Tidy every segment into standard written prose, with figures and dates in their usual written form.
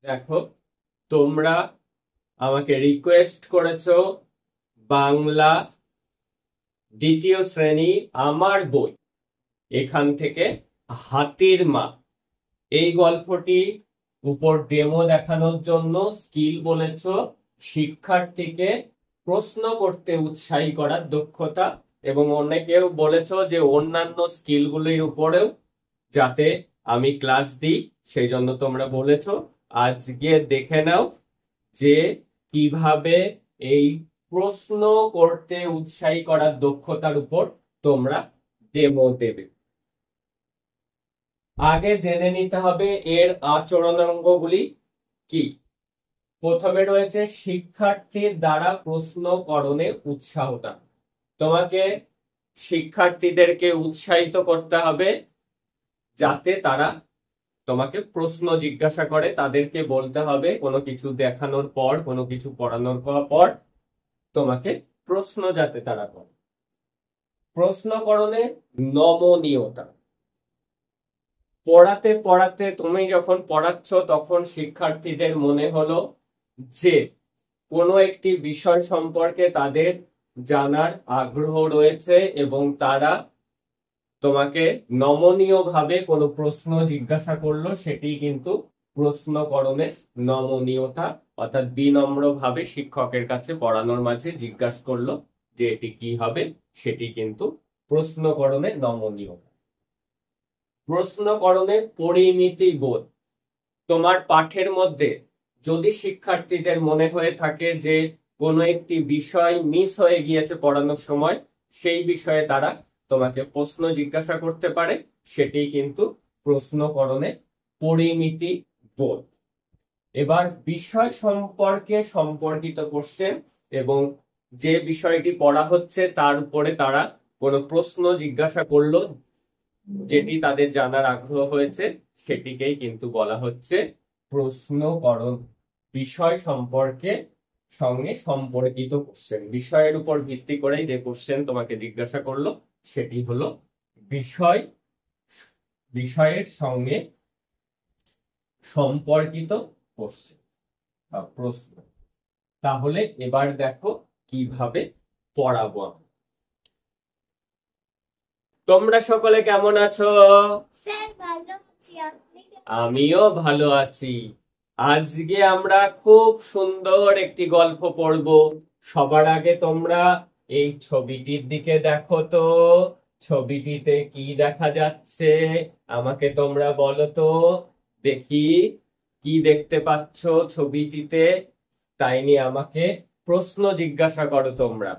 দেখো, তোমরা আমাকে রিকোয়েস্ট করেছো বাংলা দ্বিতীয় শ্রেণী আমার বই এখান থেকে হাতির মা এই গল্পটি উপর ডেমো দেখানোর জন্য। স্কিল বলেছো শিক্ষার্থীকে প্রশ্ন করতে উৎসাহী করার দক্ষতা, এবং অনেকেও বলেছো যে অন্যান্য স্কিলগুলির উপরেও যাতে আমি ক্লাস দিই, সেই জন্য তোমরা বলেছো। আজকে দেখে নাও যে কিভাবে এই প্রশ্ন করতে উৎসাহী করার দক্ষতার উপর তোমরা ডেমো দেবে। আগে জেনে নিতে হবে এর আচরণাঙ্গগুলি কি। প্রথমে রয়েছে শিক্ষার্থীর দ্বারা প্রশ্ন করণে উৎসাহটা। তোমাকে শিক্ষার্থীদেরকে উৎসাহিত করতে হবে যাতে তারা তোমাকে প্রশ্ন জিজ্ঞাসা করে। তাদেরকে বলতে হবে কোনো কিছু দেখানোর পর, কোনো কিছু পড়ানোর পর তোমাকে প্রশ্ন যাতে তারা করে। প্রশ্নকরণে নমনীয়তা। পড়াতে পড়াতে তুমি যখন পড়াচ্ছ তখন শিক্ষার্থীদের মনে হলো যে কোনো একটি বিষয় সম্পর্কে তাদের জানার আগ্রহ রয়েছে এবং তারা তোমাকে নমনীয় ভাবে কোনো প্রশ্ন জিজ্ঞাসা করলো, সেটি কিন্তু প্রশ্নকরণের নমনীয়তা, অর্থাৎ বিনম্র ভাবে শিক্ষকের কাছে পড়ানোর মাঝে জিজ্ঞাসা করলো যে এটি কি হবে, সেটি কিন্তু প্রশ্নকরণের নমনীয়তা। প্রশ্নকরণের পরিমিতি বোধ। তোমার পাঠের মধ্যে যদি শিক্ষার্থীদের মনে হয়ে থাকে যে কোনো একটি বিষয় মিস হয়ে গিয়েছে পড়ানোর সময়, সেই বিষয়ে তারা তোমাকে প্রশ্ন জিজ্ঞাসা করতে পারে, সেটি কিন্তু প্রশ্নকরণের পরিমিতি বোধ। এবার বিষয় সম্পর্কে সম্পর্কিত কোশ্চেন, এবং যে বিষয়টি পড়া হচ্ছে তার উপরে তারা কোনো প্রশ্ন জিজ্ঞাসা করলো যেটি তাদের জানার আগ্রহ হয়েছে, সেটিকেই কিন্তু বলা হচ্ছে প্রশ্নকরণ। বিষয় সম্পর্কে সঙ্গে সম্পর্কিত কোশ্চেন, বিষয়ের উপর ভিত্তি করে যে কোশ্চেন তোমাকে জিজ্ঞাসা করলো সেটি হলো বিষয়, বিষয়ের সঙ্গে সম্পর্কিত কোশ্চেন বা প্রশ্ন। তাহলে এবার দেখো কিভাবে পড়াবো আমি। তোমরা সকলে কেমন আছো? আমিও ভালো আছি। আজকে আমরা খুব সুন্দর একটি গল্প পড়ব। সবার আগে তোমরা এই ছবিটির দিকে দেখো তো, ছবিটিতে কি দেখা যাচ্ছে আমাকে তোমরা বলো তো দেখি, কি দেখতে পাচ্ছ ছবিটিতে, তাই নিয়ে আমাকে প্রশ্ন জিজ্ঞাসা করো তোমরা।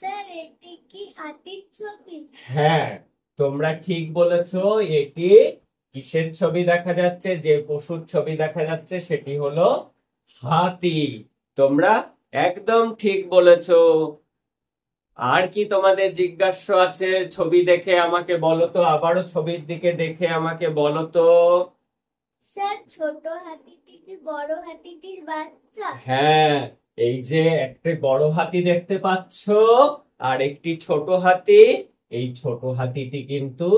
স্যার, এটি কি হাতির ছবি? হ্যাঁ, তোমরা ঠিক বলেছো। এটি কিসের ছবি দেখা যাচ্ছে? যে পশুর ছবি দেখা যাচ্ছে সেটি হলো হাতি। তোমরা একদম ঠিক বলেছো। আর কি তোমাদের জিজ্ঞাসা আছে? ছবি দেখে আমাকে বলো তো, আবারও ছবির দিকে দেখে আমাকে বলো তো। স্যার, ছোট হাতিটি কি বড় হাতিটির বাচ্চা? হ্যাঁ, এই যে একটি বড় হাতি দেখতে পাচ্ছো আর একটি ছোট হাতি, এই ছোট হাতিটি কিন্তু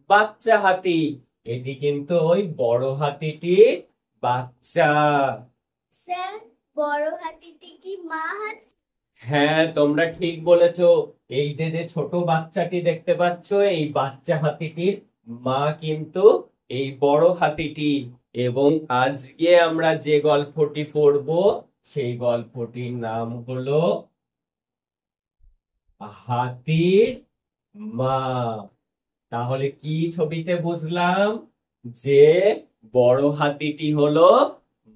বাচ্চা হাতি, এটি কিন্তু ওই বড় হাতিটি বাচ্চা। স্যার, বড় হাতিটি কি মা হাতি? হ্যাঁ, তোমরা ঠিক বলেছো। এই যে যে ছোট বাচ্চাটি দেখতে পাচ্ছ, এই বাচ্চা হাতিটির মা কিন্তু এই বড় হাতিটি। এবং আজকে আমরা যে গল্পটি পড়ব সেই গল্পটির নাম হলো হাতির মা। তাহলে কি ছবিতে বুঝলাম যে বড় হাতিটি হলো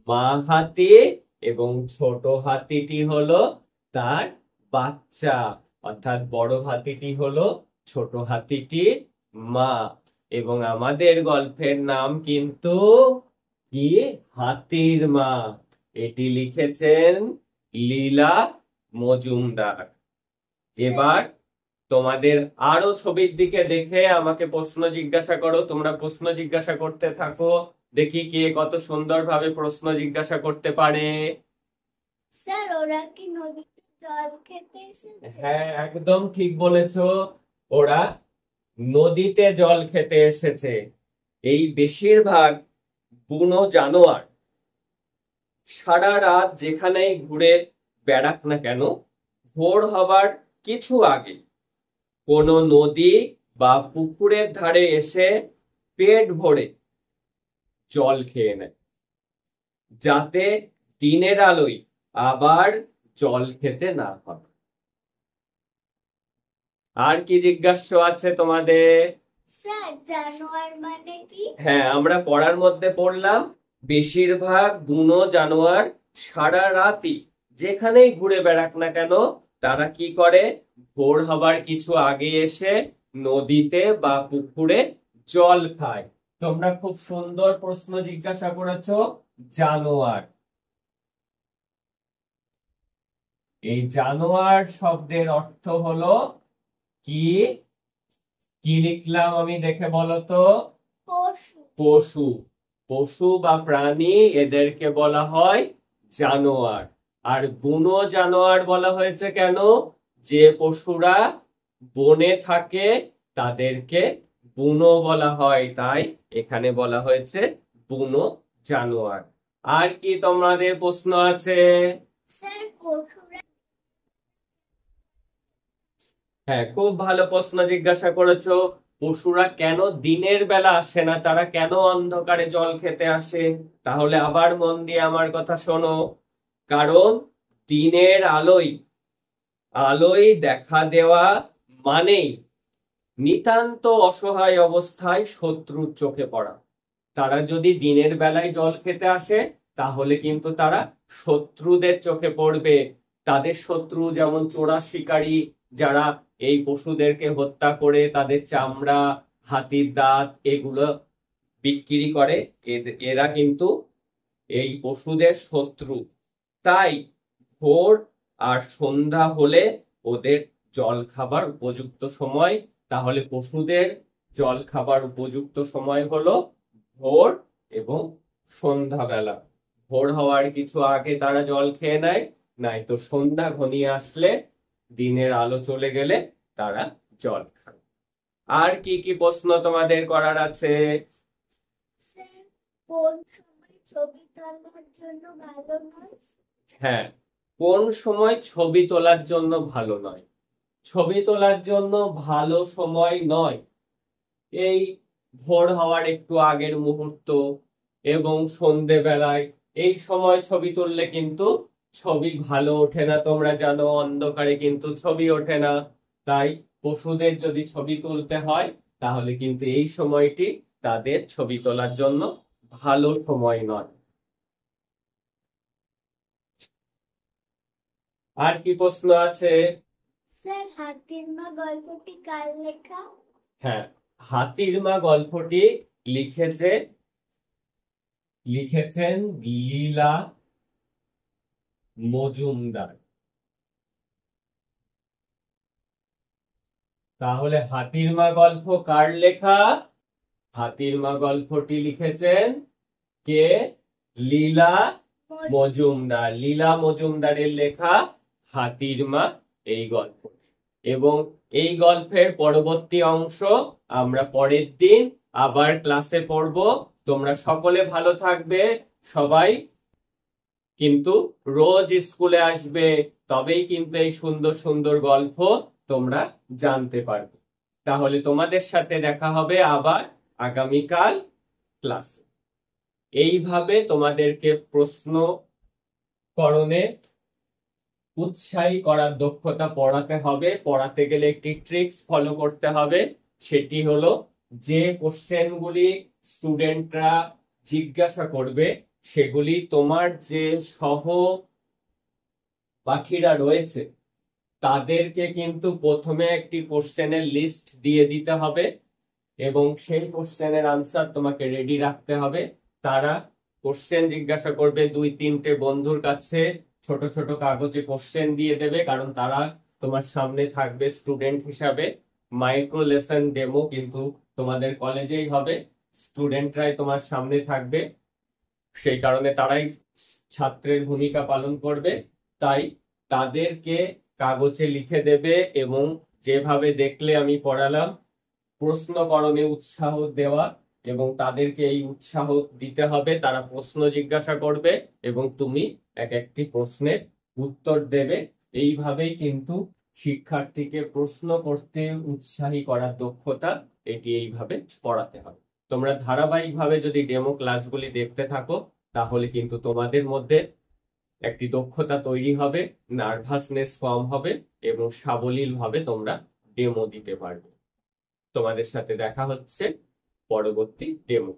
মা হাতি এবং ছোট হাতিটি হলো তার বাচ্চা, অর্থাৎ বড় হাতিটি হলো ছোট হাতিটির মা। এবং আমাদের গল্পের নাম কিন্তু কি? হাতির মা। এটি লিখেছেন লীলা মজুমদার। এবার তোমাদের আরো ছবির দিকে দেখে আমাকে প্রশ্ন জিজ্ঞাসা করো। তোমরা প্রশ্ন জিজ্ঞাসা করতে থাকো, দেখি কে কত সুন্দরভাবে প্রশ্ন জিজ্ঞাসা করতে পারে। স্যার, ওরা কি নদীতে জল খেতে এসেছে? হ্যাঁ, একদম ঠিক বলেছো। ওরা নদীতে জল খেতে এসেছে। এই বেশিরভাগ বুনো জানোয়ার সারা রাত যেখানেই ঘুরে বেড়াক না কেন, ভোর হবার কিছু আগে কোনো নদী বা পুকুরের ধারে এসে পেট ভরে জল খেয়ে নেয়, যাতে দিনের আলোয় আবার জল খেতে না হয়। আর কি জিজ্ঞাসা আছে তোমাদের? স্যার জানোয়ার মানে কি? হ্যাঁ, আমরা পড়ার মধ্যে পড়লাম বেশিরভাগ বুনো জানোয়ার সারা রাতই যেখানেই ঘুরে বেড়াক না কেন তারা কি করে, ভোর হবার কিছু আগে এসে নদীতে বা পুকুরে জল খায়। তোমরা খুব সুন্দর প্রশ্ন জিজ্ঞাসা করেছো, জানোয়ার। এই জানোয়ার শব্দের অর্থ হলো কি? কি লিখলাম আমি, দেখে বলো তো? পশু। পশু। পশু বা প্রাণী এদেরকে বলা হয় জানোয়ার। আর বুনো জানোয়ার বলা হয়েছে কেন? যে পশুরা বনে থাকে তাদেরকে বুনো বলা হয়, তাই এখানে বলা হয়েছে বুনো জানোয়ার। আর কি তোমাদের প্রশ্ন আছে? স্যার পশুরা। হ্যাঁ, খুব ভালো প্রশ্ন জিজ্ঞাসা করেছো। পশুরা কেন দিনের বেলা আসে না, তারা কেন অন্ধকারে জল খেতে আসে? তাহলে আবার মন দিয়ে আমার কথা শোনো। কারণ দিনের আলোয় আলোয় দেখা দেওয়া মানেই নিতান্ত অসহায় অবস্থায় শত্রুর চোখে পড়া। তারা যদি দিনের বেলায় জল খেতে আসে তাহলে কিন্তু তারা শত্রুদের চোখে পড়বে। তাদের শত্রু যেমন চোরা শিকারী, যারা এই পশুদেরকে হত্যা করে তাদের চামড়া, হাতির দাঁত এগুলো বিক্রি করে, এরা কিন্তু এই পশুদের শত্রু। তাই ভোর আর সন্ধ্যা হলে ওদের জল খাবার উপযুক্ত সময়। তাহলে পশুদের জল খাবার উপযুক্ত সময় হলো ভোর এবং সন্ধ্যাবেলা। ভোর হওয়ার কিছু আগে তারা জল খেয়ে নেয়, নাই তো সন্ধ্যা ঘনিয়ে আসলে, দিনের আলো চলে গেলে তারা জল খায়। আর কি কি প্রশ্ন তোমাদের করার আছে? স্যার কোন সময় ছবি তোলার জন্য ভালো নয়? হ্যাঁ, কোন সময় ছবি তোলার জন্য ভালো নয়? ছবি তোলার জন্য ভালো সময় নয় এই ভোর হওয়ার একটু আগের মুহূর্ত এবং সন্ধেবেলায়। এই সময় ছবি তুললে কিন্তু ছবি ভালো ওঠে না, তোমরা জানো অন্ধকারে কিন্তু ছবি ওঠে না। তাই পশুদের যদি ছবি তুলতে হয় তাহলে কিন্তু এই সময়টি তাদের ছবি তোলার জন্য ভালো সময় নয়। আর কি প্রশ্ন আছে? স্যার হাতির মা গল্পটি কার লেখা? হ্যাঁ, হাতির মা গল্পটি লিখেছেন লীলা মজুমদার। তাহলে হাতির মা গল্প কার লেখা? হাতির মা গল্পটি লিখেছেন কে? লীলা মজুমদার। লীলা মজুমদারের লেখা হাতির মা এই গল্প। এবং এই গল্পের পরবর্তী অংশ আমরা পরের দিন আবার ক্লাসে পড়ব। তোমরা সকলে ভালো থাকবে। সবাই কিন্তু রোজ স্কুলে আসবে, তবেই কিন্তু এই সুন্দর সুন্দর গল্প তোমরা জানতে পারবে। তাহলে তোমাদের সাথে দেখা হবে আবার আগামীকাল ক্লাসে। এইভাবে তোমাদেরকে প্রশ্ন করণে উৎসাহী করার দক্ষতা পড়াতে হবে। পড়াতে গেলে একটি ট্রিক্স ফলো করতে হবে, সেটি হলো যে কোশ্চেনগুলি স্টুডেন্টরা জিজ্ঞাসা করবে সেগুলি তোমার যে সহ পাঠীরা রয়েছে তাদেরকে কিন্তু প্রথমে একটি কোশ্চেনের লিস্ট দিয়ে দিতে হবে এবং সেই কোশ্চেনের আনসার তোমাকে রেডি রাখতে হবে। তারা কোশ্চেন জিজ্ঞাসা করবে, 2-3টে বন্ধুর কাছে ছোট ছোট কাগজে কোশ্চেন দিয়ে দেবে, কারণ তারা তোমার সামনে থাকবে স্টুডেন্ট হিসাবে। মাইক্রো লেসন ডেমো কিন্তু তোমাদের কলেজেই হবে, স্টুডেন্টরাই তোমার সামনে থাকবে, সেই কারণে তারাই ছাত্রের ভূমিকা পালন করবে। তাই তাদেরকে কাগজে লিখে দেবে এবং যেভাবে দেখলে আমি পড়ালাম প্রশ্নকরণে উৎসাহ দেওয়া এবং তাদেরকে এই উৎসাহ দিতে হবে, তারা প্রশ্ন জিজ্ঞাসা করবে এবং তুমি এক একটি প্রশ্নের উত্তর দেবে। এইভাবেই কিন্তু শিক্ষার্থীকে প্রশ্ন করতে উৎসাহী করার দক্ষতা, এটি এইভাবে পড়াতে হবে। তোমরা ধারাবাহিকভাবে যদি ডেমো ক্লাসগুলি দেখতে থাকো তাহলে কিন্তু তোমাদের মধ্যে একটি দক্ষতা তৈরি হবে, নার্ভাসনেস কম হবে এবং সাবলীলভাবে তোমরা ডেমো দিতে পারবে। তোমাদের সাথে দেখা হচ্ছে পরবর্তী ডেমো।